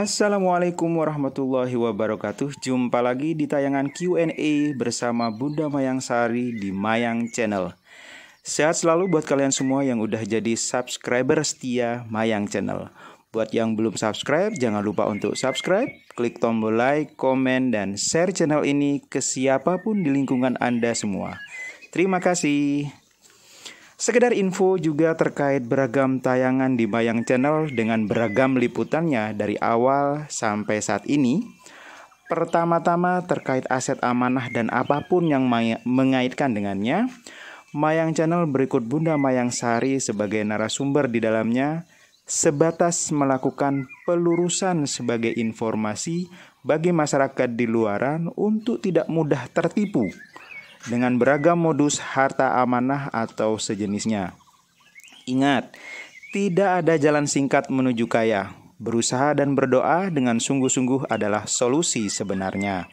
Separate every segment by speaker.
Speaker 1: Assalamualaikum warahmatullahi wabarakatuh. Jumpa lagi di tayangan Q&A bersama Bunda Mayang Sari di Mayang Channel. Sehat selalu buat kalian semua yang udah jadi subscriber setia Mayang Channel. Buat yang belum subscribe, jangan lupa untuk subscribe, klik tombol like, komen, dan share channel ini ke siapapun di lingkungan Anda semua. Terima kasih. Sekedar info juga terkait beragam tayangan di Mayang Channel dengan beragam liputannya dari awal sampai saat ini. Pertama-tama terkait aset amanah dan apapun yang mengaitkan dengannya, Mayang Channel berikut Bunda Mayang Sari sebagai narasumber di dalamnya, sebatas melakukan pelurusan sebagai informasi bagi masyarakat di luaran untuk tidak mudah tertipu dengan beragam modus harta amanah atau sejenisnya. Ingat, tidak ada jalan singkat menuju kaya. Berusaha dan berdoa dengan sungguh-sungguh adalah solusi sebenarnya.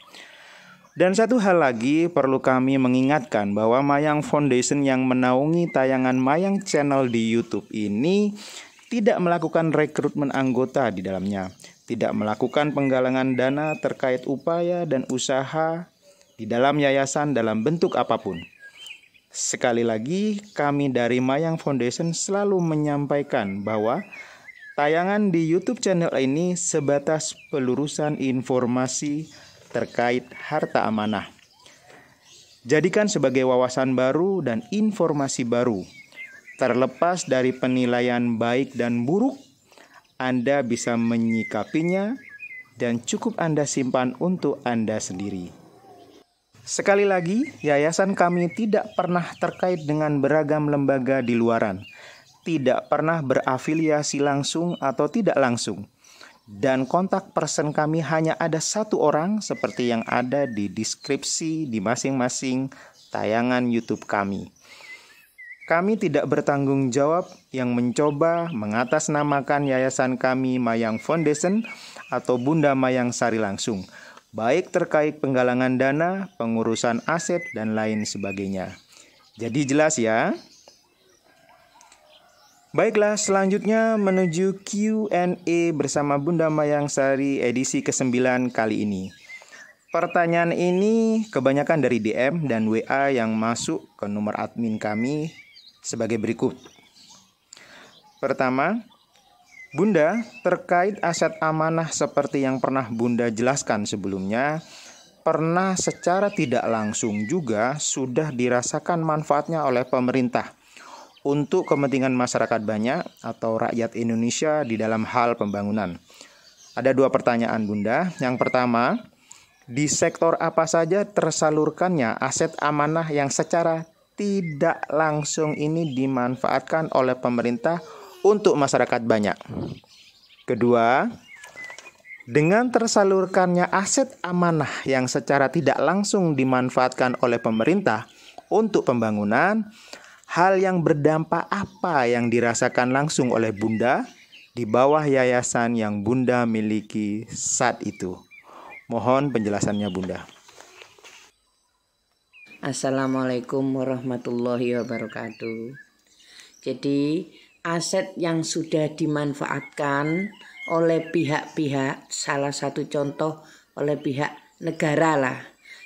Speaker 1: Dan satu hal lagi perlu kami mengingatkan bahwa Mayang Foundation yang menaungi tayangan Mayang Channel di YouTube ini tidak melakukan rekrutmen anggota di dalamnya, tidak melakukan penggalangan dana terkait upaya dan usaha di dalam yayasan dalam bentuk apapun. Sekali lagi, kami dari Mayang Foundation selalu menyampaikan bahwa tayangan di YouTube channel ini sebatas pelurusan informasi terkait harta amanah. Jadikan sebagai wawasan baru dan informasi baru. Terlepas dari penilaian baik dan buruk, Anda bisa menyikapinya dan cukup Anda simpan untuk Anda sendiri. Sekali lagi, yayasan kami tidak pernah terkait dengan beragam lembaga di luaran, tidak pernah berafiliasi langsung atau tidak langsung, dan kontak person kami hanya ada satu orang seperti yang ada di deskripsi di masing-masing tayangan YouTube kami. Kami tidak bertanggung jawab yang mencoba mengatasnamakan yayasan kami Mayang Foundation atau Bunda Mayang Sari langsung, baik terkait penggalangan dana, pengurusan aset, dan lain sebagainya. Jadi jelas ya? Baiklah, selanjutnya menuju Q&A bersama Bunda Mayang Sari edisi ke-9 kali ini. Pertanyaan ini kebanyakan dari DM dan WA yang masuk ke nomor admin kami sebagai berikut. Pertama, Bunda, terkait aset amanah seperti yang pernah Bunda jelaskan sebelumnya, pernah secara tidak langsung juga sudah dirasakan manfaatnya oleh pemerintah untuk kepentingan masyarakat banyak atau rakyat Indonesia di dalam hal pembangunan. Ada dua pertanyaan Bunda. Yang pertama, di sektor apa saja tersalurkannya aset amanah yang secara tidak langsung ini dimanfaatkan oleh pemerintah untuk masyarakat banyak. Kedua, dengan tersalurkannya aset amanah yang secara tidak langsung dimanfaatkan oleh pemerintah untuk pembangunan, hal yang berdampak apa yang dirasakan langsung oleh Bunda di bawah yayasan yang Bunda miliki saat itu? Mohon penjelasannya Bunda.
Speaker 2: Assalamualaikum warahmatullahi wabarakatuh. Jadi aset yang sudah dimanfaatkan oleh pihak-pihak, salah satu contoh oleh pihak negara lah,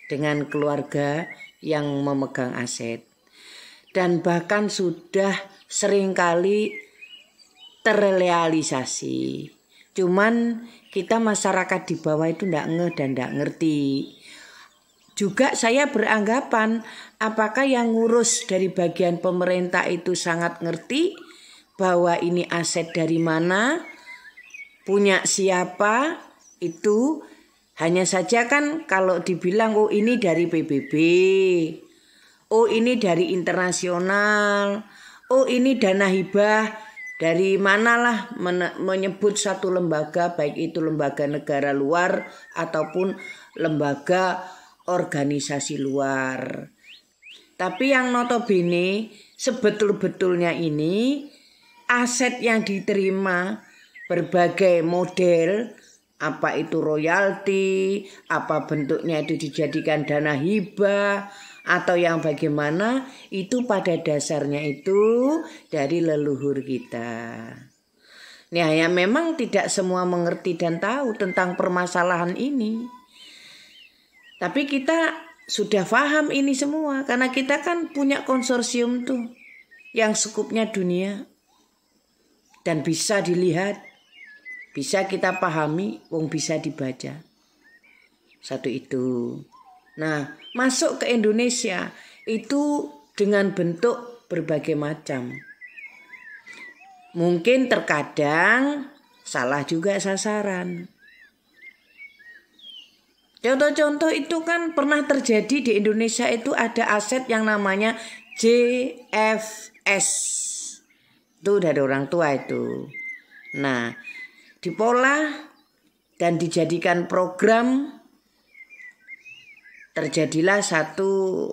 Speaker 2: dengan keluarga yang memegang aset. Dan bahkan sudah seringkali terrealisasi. Cuman kita masyarakat di bawah itu tidak ngeh dan tidak ngerti. Juga saya beranggapan apakah yang ngurus dari bagian pemerintah itu sangat ngerti bahwa ini aset dari mana, punya siapa, itu hanya saja kan kalau dibilang oh ini dari PBB, oh ini dari internasional, oh ini dana hibah dari manalah menyebut satu lembaga, baik itu lembaga negara luar ataupun lembaga organisasi luar. Tapi yang notabene sebetul-betulnya ini aset yang diterima berbagai model, apa itu royalti, apa bentuknya itu dijadikan dana hibah, atau yang bagaimana, itu pada dasarnya itu dari leluhur kita. Nah, ya memang tidak semua mengerti dan tahu tentang permasalahan ini. Tapi kita sudah paham ini semua karena kita kan punya konsorsium tuh yang skupnya dunia dan bisa dilihat, bisa kita pahami, wong bisa dibaca. Satu itu. Nah, masuk ke Indonesia itu dengan bentuk berbagai macam. Mungkin terkadang salah juga sasaran. Contoh-contoh itu kan pernah terjadi di Indonesia, itu ada aset yang namanya JFS. Itu dari orang tua itu. Nah, dipola dan dijadikan program. Terjadilah satu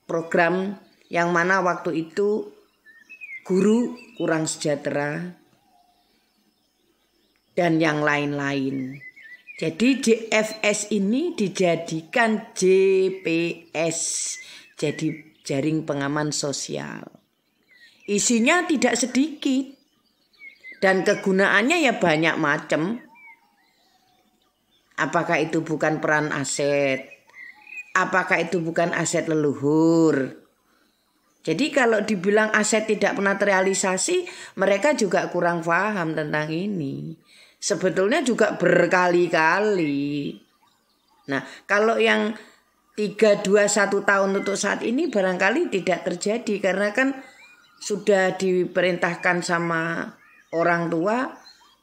Speaker 2: program yang mana waktu itu guru kurang sejahtera dan yang lain-lain. Jadi JFS ini dijadikan JPS, jadi jaring pengaman sosial. Isinya tidak sedikit dan kegunaannya ya banyak macam. Apakah itu bukan peran aset? Apakah itu bukan aset leluhur? Jadi kalau dibilang aset tidak pernah terrealisasi, mereka juga kurang paham tentang ini. Sebetulnya juga berkali-kali. Nah, kalau yang 321 tahun untuk saat ini barangkali tidak terjadi karena kan sudah diperintahkan sama orang tua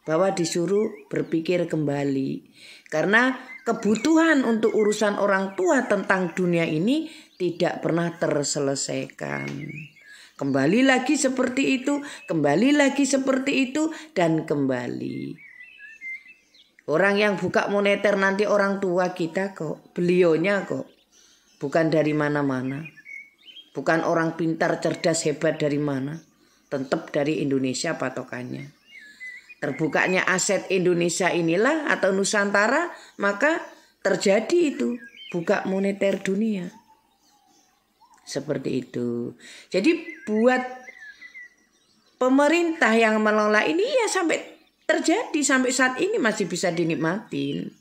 Speaker 2: bahwa disuruh berpikir kembali. Karena kebutuhan untuk urusan orang tua tentang dunia ini tidak pernah terselesaikan. Kembali lagi seperti itu, kembali lagi seperti itu, dan kembali. Orang yang buka moneter nanti orang tua kita kok, belionya kok. Bukan dari mana-mana. Bukan orang pintar, cerdas, hebat dari mana. Tetap dari Indonesia patokannya. Terbukanya aset Indonesia inilah atau Nusantara, maka terjadi itu buka moneter dunia. Seperti itu. Jadi buat pemerintah yang mengelola ini ya sampai terjadi sampai saat ini masih bisa dinikmatin.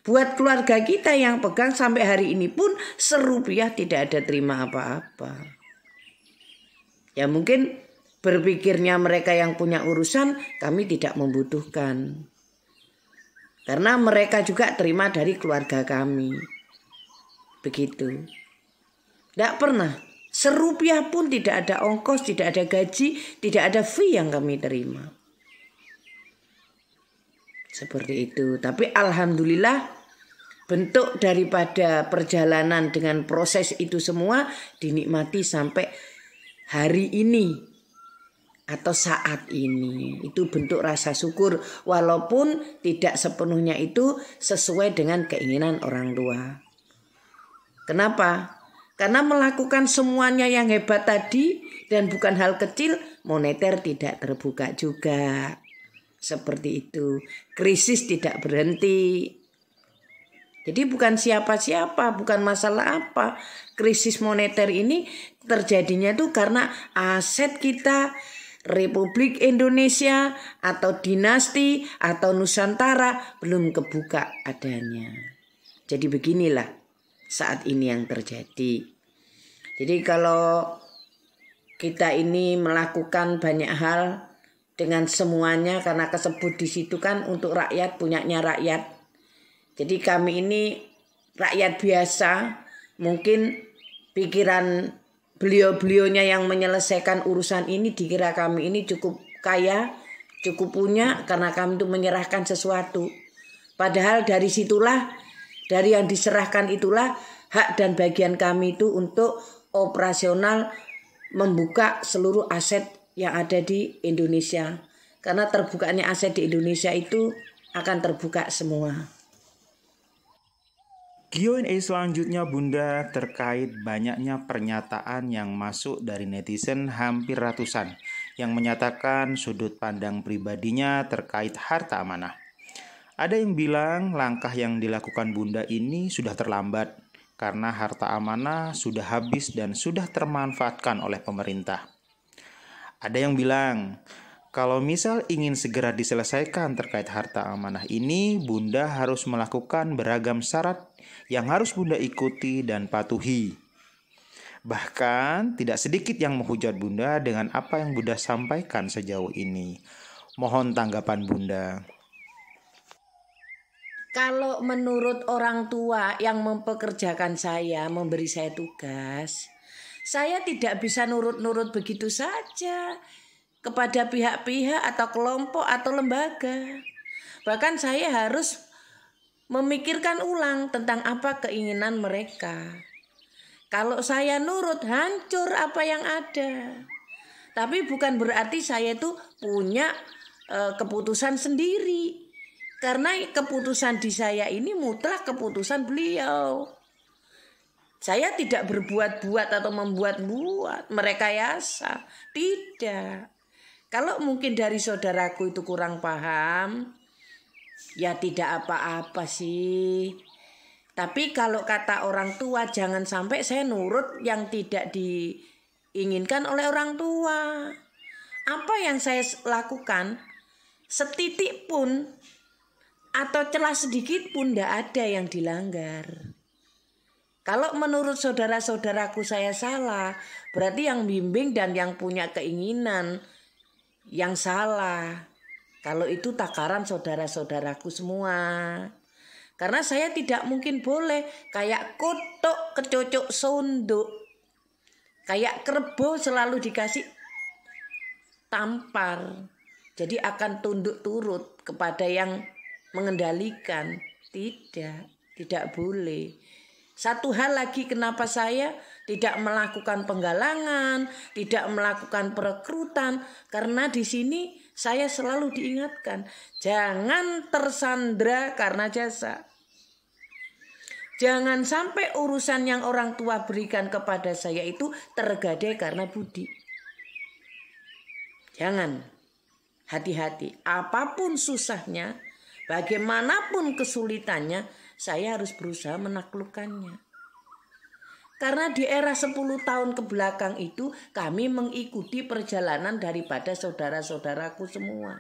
Speaker 2: Buat keluarga kita yang pegang sampai hari ini pun serupiah tidak ada terima apa-apa. Ya mungkin berpikirnya mereka yang punya urusan, kami tidak membutuhkan. Karena mereka juga terima dari keluarga kami. Begitu. Tidak pernah. Serupiah pun tidak ada ongkos, tidak ada gaji, tidak ada fee yang kami terima. Seperti itu. Tapi alhamdulillah bentuk daripada perjalanan dengan proses itu semua dinikmati sampai hari ini. Atau saat ini. Itu bentuk rasa syukur. Walaupun tidak sepenuhnya itu sesuai dengan keinginan orang tua. Kenapa? Karena melakukan semuanya yang hebat tadi dan bukan hal kecil, moneter tidak terbuka juga. Seperti itu. Krisis tidak berhenti. Jadi bukan siapa-siapa, bukan masalah apa. Krisis moneter ini terjadinya itu karena aset kita, Republik Indonesia atau dinasti atau Nusantara belum kebuka adanya. Jadi beginilah saat ini yang terjadi. Jadi kalau kita ini melakukan banyak hal dengan semuanya karena kesebut di situ kan untuk rakyat, punyanya rakyat. Jadi kami ini rakyat biasa, mungkin pikiran beliau-beliaunya yang menyelesaikan urusan ini dikira kami ini cukup kaya, cukup punya karena kami itu menyerahkan sesuatu. Padahal dari situlah, dari yang diserahkan itulah hak dan bagian kami itu untuk operasional membuka seluruh aset yang ada di Indonesia. Karena terbukanya aset di Indonesia itu akan terbuka semua.
Speaker 1: Q&A selanjutnya Bunda terkait banyaknya pernyataan yang masuk dari netizen hampir ratusan yang menyatakan sudut pandang pribadinya terkait harta amanah. Ada yang bilang langkah yang dilakukan Bunda ini sudah terlambat karena harta amanah sudah habis dan sudah termanfaatkan oleh pemerintah. Ada yang bilang Kalau misal ingin segera diselesaikan terkait harta amanah ini, Bunda harus melakukan beragam syarat yang harus Bunda ikuti dan patuhi. Bahkan tidak sedikit yang menghujat Bunda dengan apa yang Bunda sampaikan sejauh ini. Mohon tanggapan Bunda.
Speaker 2: Kalau menurut orang tua yang mempekerjakan saya, memberi saya tugas, saya tidak bisa nurut-nurut begitu saja kepada pihak-pihak atau kelompok atau lembaga. Bahkan saya harus memikirkan ulang tentang apa keinginan mereka. Kalau saya nurut, hancur apa yang ada. Tapi bukan berarti saya itu punya keputusan sendiri. Karena keputusan di saya ini mutlak keputusan beliau. Saya tidak berbuat-buat atau membuat-buat, merekayasa. Tidak. Kalau mungkin dari saudaraku itu kurang paham, ya tidak apa-apa sih. Tapi kalau kata orang tua, jangan sampai saya nurut yang tidak diinginkan oleh orang tua. Apa yang saya lakukan, setitik pun atau celah sedikit pun tidak ada yang dilanggar. Kalau menurut saudara-saudaraku saya salah, berarti yang bimbing dan yang punya keinginan yang salah. Kalau itu takaran saudara-saudaraku semua. Karena saya tidak mungkin boleh kayak kotok kecocok sonduk. Kayak kerbau selalu dikasih tampar. Jadi akan tunduk turut kepada yang mengendalikan. Tidak boleh. Satu hal lagi, kenapa saya tidak melakukan penggalangan, tidak melakukan perekrutan, karena di sini saya selalu diingatkan, jangan tersandra karena jasa. Jangan sampai urusan yang orang tua berikan kepada saya itu tergadai karena budi. Jangan. Hati-hati. Apapun susahnya, bagaimanapun kesulitannya, saya harus berusaha menaklukkannya. Karena di era 10 tahun ke belakang itu kami mengikuti perjalanan daripada saudara-saudaraku semua.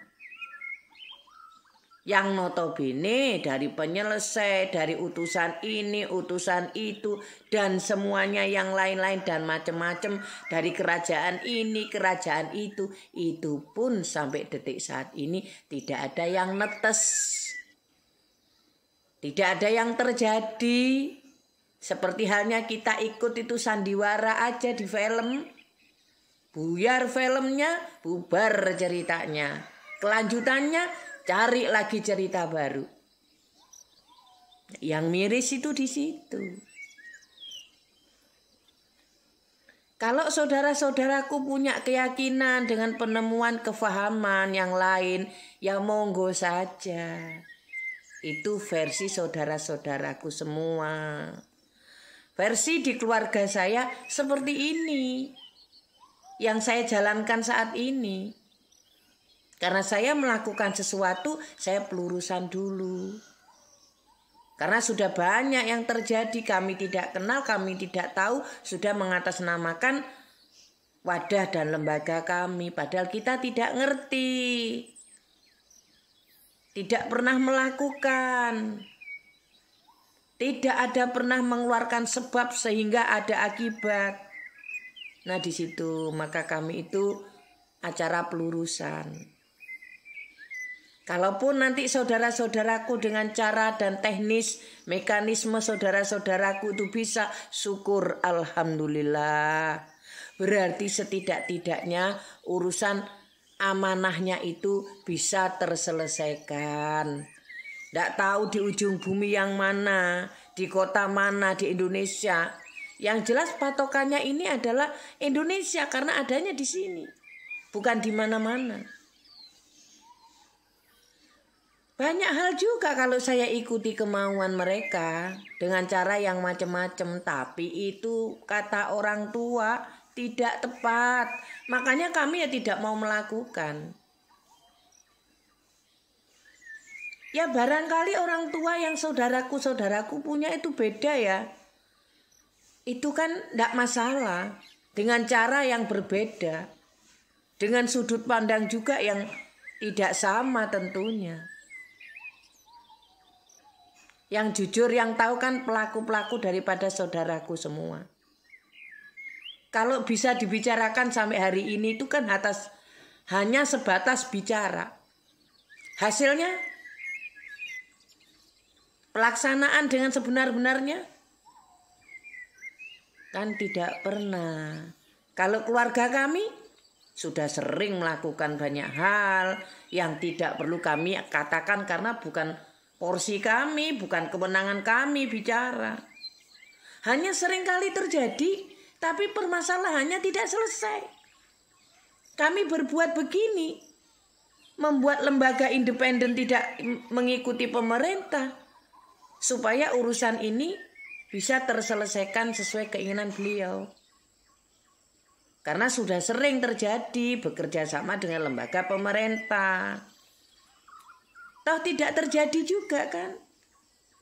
Speaker 2: Yang notabene dari penyelesai, dari utusan ini, utusan itu, dan semuanya yang lain-lain dan macam-macam, dari kerajaan ini, kerajaan itu pun sampai detik saat ini tidak ada yang netes. Tidak ada yang terjadi. Seperti halnya kita ikut itu sandiwara aja di film. Buyar filmnya, bubar ceritanya. Kelanjutannya cari lagi cerita baru. Yang miris itu di situ. Kalau saudara-saudaraku punya keyakinan dengan penemuan kefahaman yang lain, ya monggo saja. Itu versi saudara-saudaraku semua. Versi di keluarga saya seperti ini. Yang saya jalankan saat ini. Karena saya melakukan sesuatu, saya pelurusan dulu. Karena sudah banyak yang terjadi, kami tidak kenal, kami tidak tahu, sudah mengatasnamakan wadah dan lembaga kami. Padahal kita tidak ngerti. Tidak pernah melakukan. Tidak ada pernah mengeluarkan sebab sehingga ada akibat. Nah di situ maka kami itu acara pelurusan. Kalaupun nanti saudara-saudaraku dengan cara dan teknis mekanisme saudara-saudaraku itu bisa, syukur alhamdulillah. Berarti setidak-tidaknya urusan amanahnya itu bisa terselesaikan. Tidak tahu di ujung bumi yang mana, di kota mana di Indonesia. Yang jelas patokannya ini adalah Indonesia karena adanya di sini, bukan di mana-mana. Banyak hal juga kalau saya ikuti kemauan mereka dengan cara yang macam-macam, tapi itu kata orang tua tidak tepat. Makanya kami ya tidak mau melakukan. Ya barangkali orang tua yang saudaraku punya itu beda ya. Itu kan tidak masalah dengan cara yang berbeda. dengan sudut pandang juga yang tidak sama tentunya. Yang jujur, yang tahu kan pelaku-pelaku daripada saudaraku semua. Kalau bisa dibicarakan sampai hari ini itu kan hanya sebatas bicara. Hasilnya pelaksanaan dengan sebenar-benarnya kan tidak pernah. Kalau keluarga kami sudah sering melakukan banyak hal yang tidak perlu kami katakan karena bukan porsi kami, bukan kewenangan kami bicara. Hanya seringkali terjadi, tapi permasalahannya tidak selesai. Kami berbuat begini, membuat lembaga independen tidak mengikuti pemerintah, supaya urusan ini bisa terselesaikan sesuai keinginan beliau. Karena sudah sering terjadi bekerja sama dengan lembaga pemerintah. Toh tidak terjadi juga kan.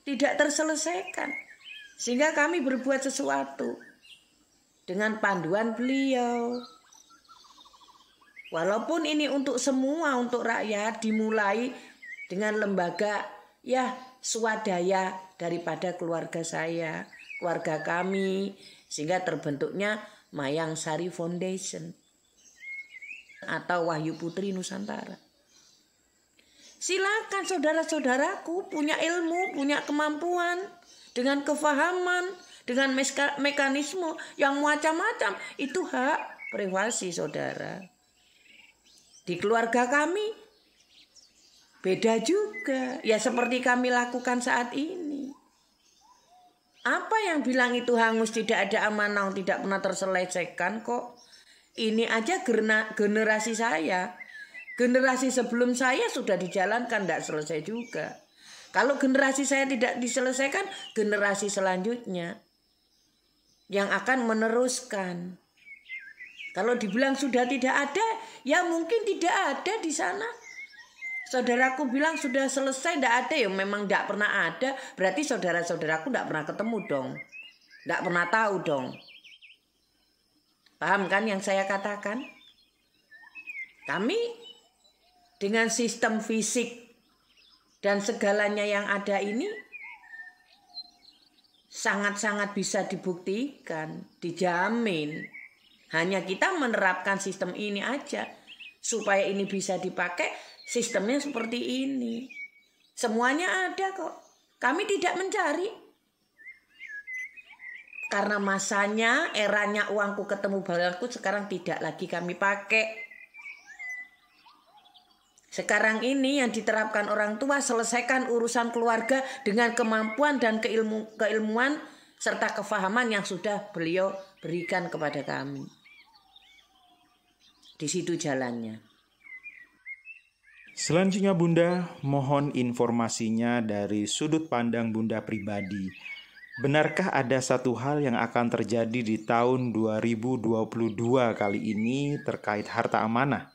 Speaker 2: Tidak terselesaikan. Sehingga kami berbuat sesuatu dengan panduan beliau. Walaupun ini untuk semua, untuk rakyat, dimulai dengan lembaga ya swadaya daripada keluarga saya, keluarga kami, sehingga terbentuknya Mayang Sari Foundation atau Wahyu Putri Nusantara. Silakan saudara-saudaraku punya ilmu, punya kemampuan, dengan kefahaman, dengan mekanisme yang macam-macam, itu hak privasi saudara. Di keluarga kami beda juga, ya seperti kami lakukan saat ini. Apa yang bilang itu hangus, tidak ada amanah, tidak pernah terselesaikan kok. Ini aja generasi saya. Generasi sebelum saya sudah dijalankan, tidak selesai juga. Kalau generasi saya tidak diselesaikan, generasi selanjutnya yang akan meneruskan. Kalau dibilang sudah tidak ada, ya mungkin tidak ada di sana. Saudaraku bilang sudah selesai, tidak ada, ya memang tidak pernah ada. Berarti saudara-saudaraku tidak pernah ketemu dong. Tidak pernah tahu dong. Paham kan yang saya katakan? Kami dengan sistem fisik dan segalanya yang ada ini sangat-sangat bisa dibuktikan, dijamin. Hanya kita menerapkan sistem ini aja. Supaya ini bisa dipakai, sistemnya seperti ini. Semuanya ada kok. Kami tidak mencari. Karena masanya, eranya uangku ketemu balangku sekarang tidak lagi kami pakai. Sekarang ini yang diterapkan orang tua, selesaikan urusan keluarga dengan kemampuan dan keilmuan serta kefahaman yang sudah beliau berikan kepada kami. Di situ jalannya.
Speaker 1: Selanjutnya Bunda, mohon informasinya dari sudut pandang Bunda pribadi. Benarkah ada satu hal yang akan terjadi di tahun 2022 kali ini terkait harta amanah?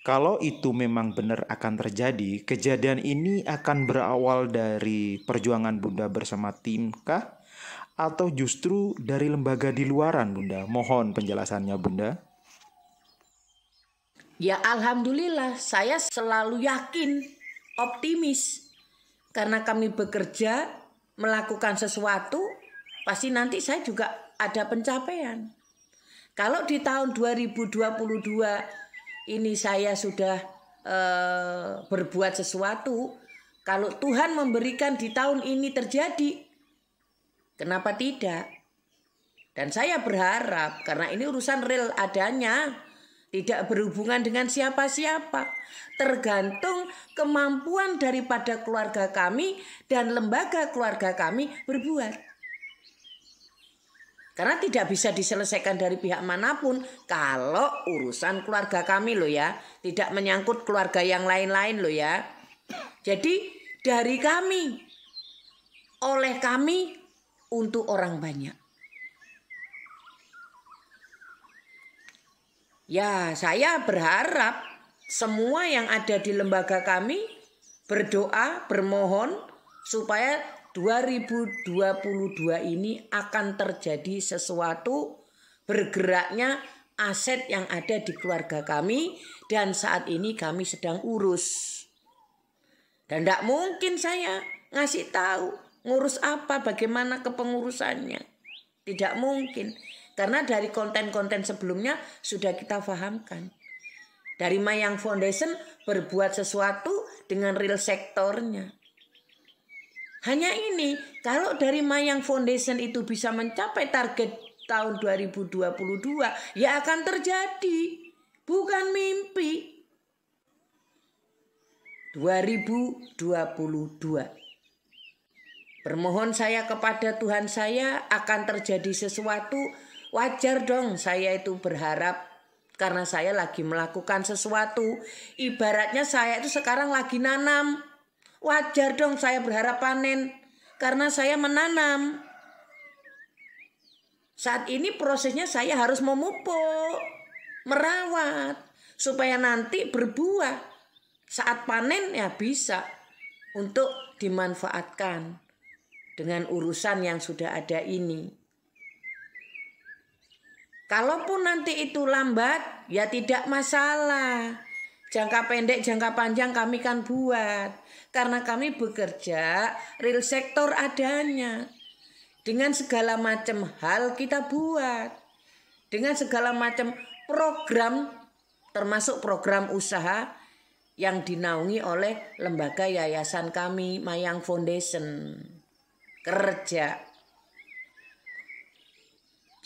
Speaker 1: Kalau itu memang benar akan terjadi, kejadian ini akan berawal dari perjuangan Bunda bersama tim kah? Atau justru dari lembaga di luaran Bunda? Mohon penjelasannya Bunda.
Speaker 2: Ya alhamdulillah, saya selalu yakin, optimis. Karena kami bekerja, melakukan sesuatu, pasti nanti saya juga ada pencapaian. Kalau di tahun 2022 ini saya sudah berbuat sesuatu, kalau Tuhan memberikan di tahun ini terjadi, kenapa tidak? Dan saya berharap, karena ini urusan real adanya, tidak berhubungan dengan siapa-siapa. Tergantung kemampuan daripada keluarga kami dan lembaga keluarga kami berbuat. Karena tidak bisa diselesaikan dari pihak manapun kalau urusan keluarga kami loh ya. Tidak menyangkut keluarga yang lain-lain loh ya. Jadi dari kami, oleh kami, untuk orang banyak. Ya, saya berharap semua yang ada di lembaga kami berdoa, bermohon supaya 2022 ini akan terjadi sesuatu, bergeraknya aset yang ada di keluarga kami dan saat ini kami sedang urus. Dan tidak mungkin saya ngasih tahu ngurus apa, bagaimana kepengurusannya. Tidak mungkin. Karena dari konten-konten sebelumnya sudah kita pahamkan. Dari Mayang Foundation berbuat sesuatu dengan real sektornya. Hanya ini, kalau dari Mayang Foundation itu bisa mencapai target tahun 2022, ya akan terjadi. Bukan mimpi. 2022. Bermohon saya kepada Tuhan saya akan terjadi sesuatu. Wajar dong saya itu berharap karena saya lagi melakukan sesuatu. Ibaratnya saya itu sekarang lagi nanam. Wajar dong saya berharap panen karena saya menanam. Saat ini prosesnya saya harus memupuk, merawat supaya nanti berbuah. Saat panen ya bisa untuk dimanfaatkan dengan urusan yang sudah ada ini. Kalaupun nanti itu lambat, ya tidak masalah. Jangka pendek, jangka panjang kami kan buat. Karena kami bekerja real sektor adanya. Dengan segala macam hal kita buat. Dengan segala macam program, termasuk program usaha yang dinaungi oleh lembaga yayasan kami, Mayang Foundation. Kerja.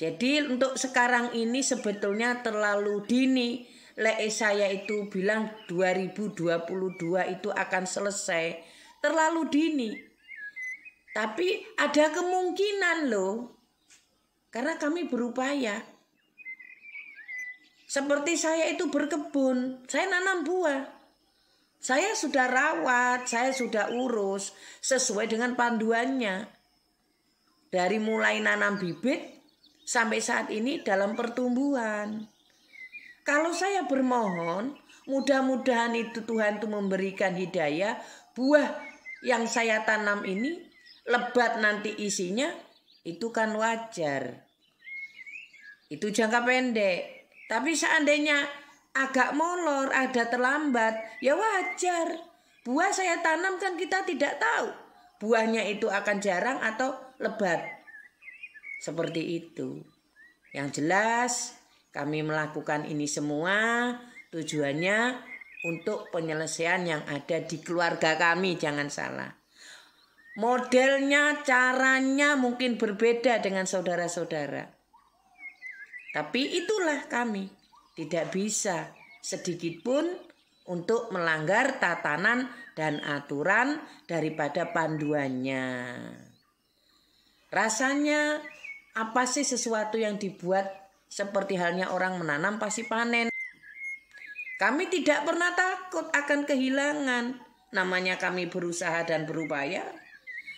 Speaker 2: Jadi untuk sekarang ini sebetulnya terlalu dini. Saya itu bilang 2022 itu akan selesai. Terlalu dini. Tapi ada kemungkinan loh. Karena kami berupaya. Seperti saya itu berkebun. Saya nanam buah. Saya sudah rawat, saya sudah urus sesuai dengan panduannya. Dari mulai nanam bibit sampai saat ini dalam pertumbuhan. Kalau saya bermohon, mudah-mudahan itu Tuhan itu memberikan hidayah. Buah yang saya tanam ini lebat nanti isinya, itu kan wajar. Itu jangka pendek. Tapi seandainya agak molor, ada terlambat, ya wajar. Buah saya tanam kan kita tidak tahu. Buahnya itu akan jarang atau lebat. Seperti itu. Yang jelas kami melakukan ini semua tujuannya untuk penyelesaian yang ada di keluarga kami, jangan salah. Modelnya, caranya mungkin berbeda dengan saudara-saudara. Tapi itulah kami. Tidak bisa sedikit pun untuk melanggar tatanan dan aturan daripada panduannya. Rasanya apa sih sesuatu yang dibuat seperti halnya orang menanam pasti panen. Kami tidak pernah takut akan kehilangan. Namanya kami berusaha dan berupaya.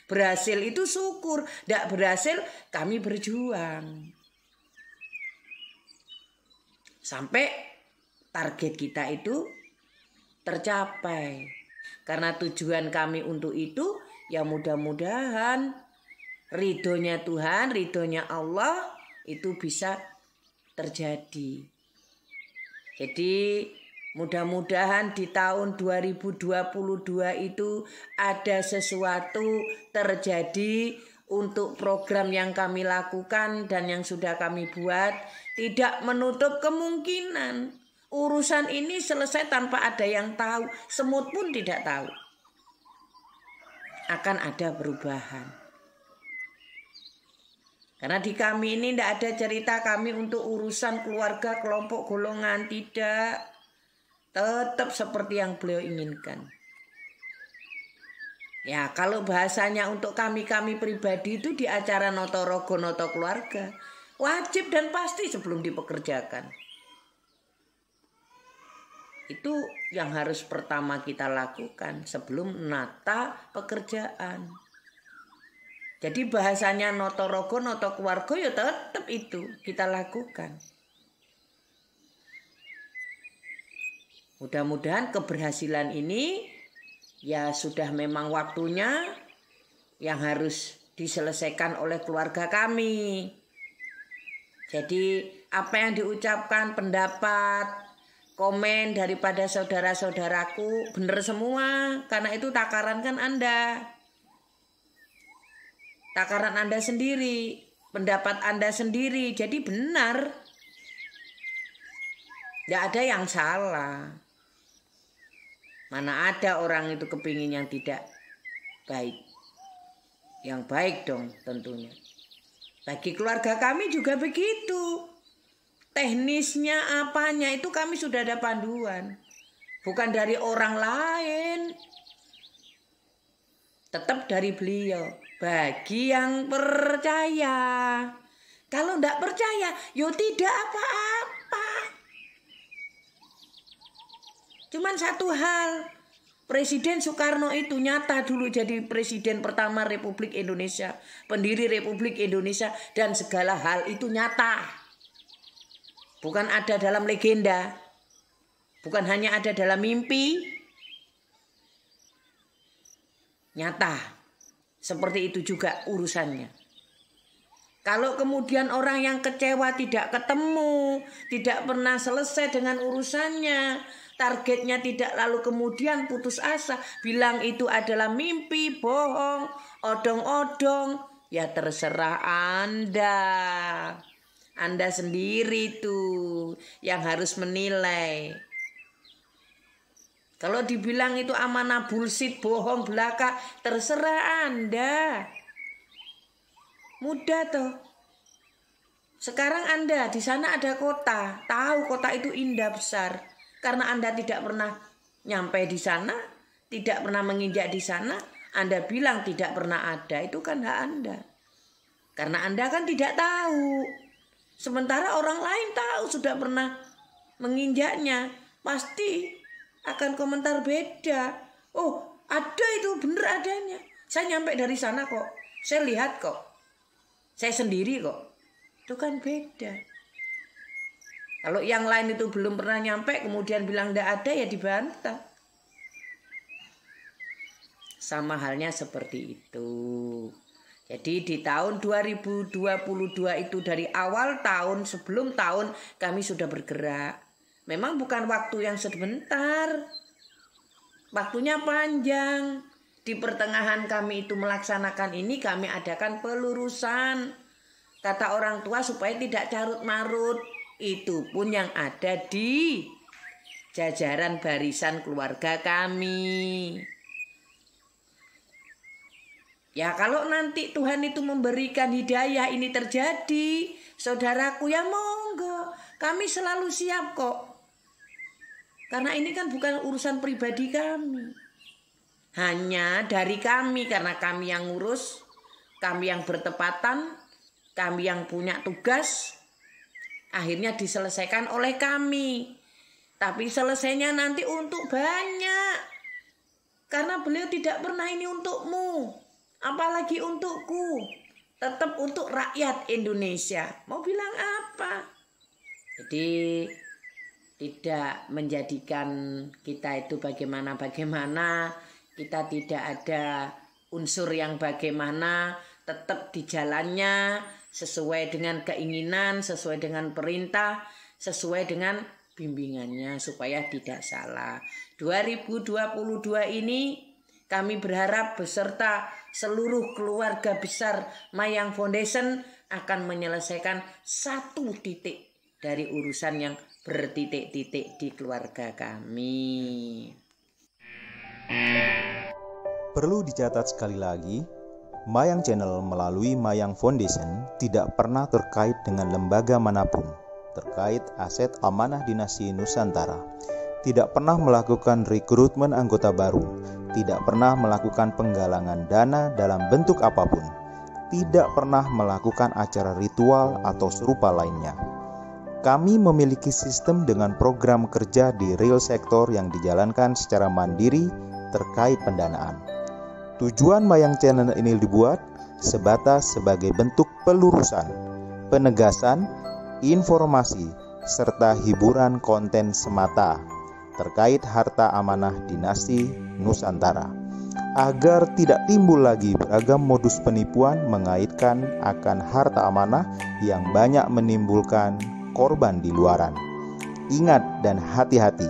Speaker 2: Berhasil itu syukur, tidak berhasil kami berjuang. Sampai target kita itu tercapai. Karena tujuan kami untuk itu, ya mudah-mudahan ridhonya Tuhan, ridhonya Allah itu bisa terjadi. Jadi mudah-mudahan di tahun 2022 itu ada sesuatu terjadi untuk program yang kami lakukan dan yang sudah kami buat. Tidak menutup kemungkinan urusan ini selesai tanpa ada yang tahu. Semut pun tidak tahu. Akan ada perubahan. Karena di kami ini tidak ada cerita kami untuk urusan keluarga, kelompok, golongan. Tidak. Tetap seperti yang beliau inginkan. Ya kalau bahasanya untuk kami-kami pribadi itu di acara Noto Rogo Noto Keluarga. Wajib dan pasti sebelum dipekerjakan. Itu yang harus pertama kita lakukan sebelum menata pekerjaan. Jadi bahasanya Noto Rogo Noto Keluarga ya tetap itu kita lakukan. Mudah-mudahan keberhasilan ini ya sudah memang waktunya yang harus diselesaikan oleh keluarga kami. Jadi apa yang diucapkan, pendapat, komen daripada saudara-saudaraku benar semua, karena itu takaran kan Anda. Takaran Anda sendiri, pendapat Anda sendiri, jadi benar. Tidak ada yang salah. Mana ada orang itu kepingin yang tidak baik. Yang baik dong tentunya. Bagi keluarga kami juga begitu. Teknisnya apanya itu kami sudah ada panduan. Bukan dari orang lain. Tetap dari beliau. Bagi yang percaya. Kalau tidak percaya, yo tidak apa-apa. Cuman satu hal. Presiden Soekarno itu nyata dulu jadi presiden pertama Republik Indonesia, pendiri Republik Indonesia, dan segala hal itu nyata. Bukan ada dalam legenda, bukan hanya ada dalam mimpi. Nyata. Seperti itu juga urusannya. Kalau kemudian orang yang kecewa tidak ketemu, tidak pernah selesai dengan urusannya, targetnya tidak, lalu kemudian putus asa, bilang itu adalah mimpi, bohong, odong-odong, ya terserah Anda. Anda sendiri tuh yang harus menilai. Kalau dibilang itu amanah bullshit, bohong belaka, terserah Anda. Mudah toh. Sekarang Anda di sana ada kota, tahu kota itu indah besar. Karena Anda tidak pernah nyampe di sana, tidak pernah menginjak di sana, Anda bilang tidak pernah ada, itu kan hak Anda. Karena Anda kan tidak tahu. Sementara orang lain tahu, sudah pernah menginjaknya, pasti akan komentar beda. Oh, ada itu, bener adanya. Saya nyampe dari sana kok, saya lihat kok, saya sendiri kok. Itu kan beda. Kalau yang lain itu belum pernah nyampe, kemudian bilang tidak ada, ya dibantah. Sama halnya seperti itu. Jadi di tahun 2022 itu dari awal tahun, sebelum tahun kami sudah bergerak. Memang bukan waktu yang sebentar. Waktunya panjang. Di pertengahan kami itu melaksanakan ini, kami adakan pelurusan. Kata orang tua supaya tidak carut-marut. Itu pun yang ada di jajaran barisan keluarga kami. Ya kalau nanti Tuhan itu memberikan hidayah ini terjadi, saudaraku, ya monggo. Kami selalu siap kok. Karena ini kan bukan urusan pribadi kami. Hanya dari kami, karena kami yang ngurus, kami yang bertepatan, kami yang punya tugas, akhirnya diselesaikan oleh kami. Tapi selesainya nanti untuk banyak. Karena beliau tidak pernah ini untukmu, apalagi untukku. Tetap untuk rakyat Indonesia. Mau bilang apa? Jadi tidak menjadikan kita itu bagaimana-bagaimana. Kita tidak ada unsur yang bagaimana. Tetap di jalannya sesuai dengan keinginan, sesuai dengan perintah, sesuai dengan bimbingannya supaya tidak salah. 2022 ini kami berharap beserta seluruh keluarga besar Mayang Foundation akan menyelesaikan satu titik dari urusan yang bertitik-titik di keluarga kami.
Speaker 1: Perlu dicatat sekali lagi, Mayang Channel melalui Mayang Foundation tidak pernah terkait dengan lembaga manapun terkait aset amanah dinasti Nusantara, tidak pernah melakukan rekrutmen anggota baru, tidak pernah melakukan penggalangan dana dalam bentuk apapun, tidak pernah melakukan acara ritual atau serupa lainnya. Kami memiliki sistem dengan program kerja di real sektor yang dijalankan secara mandiri terkait pendanaan. Tujuan Mayang Channel ini dibuat sebatas sebagai bentuk pelurusan, penegasan, informasi, serta hiburan konten semata terkait harta amanah dinasti Nusantara. agar tidak timbul lagi beragam modus penipuan mengaitkan akan harta amanah yang banyak menimbulkan korban di luaran. Ingat dan hati-hati,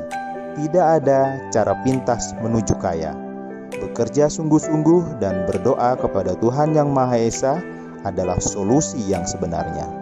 Speaker 1: tidak ada cara pintas menuju kaya. Bekerja sungguh-sungguh dan berdoa kepada Tuhan Yang Maha Esa adalah solusi yang sebenarnya.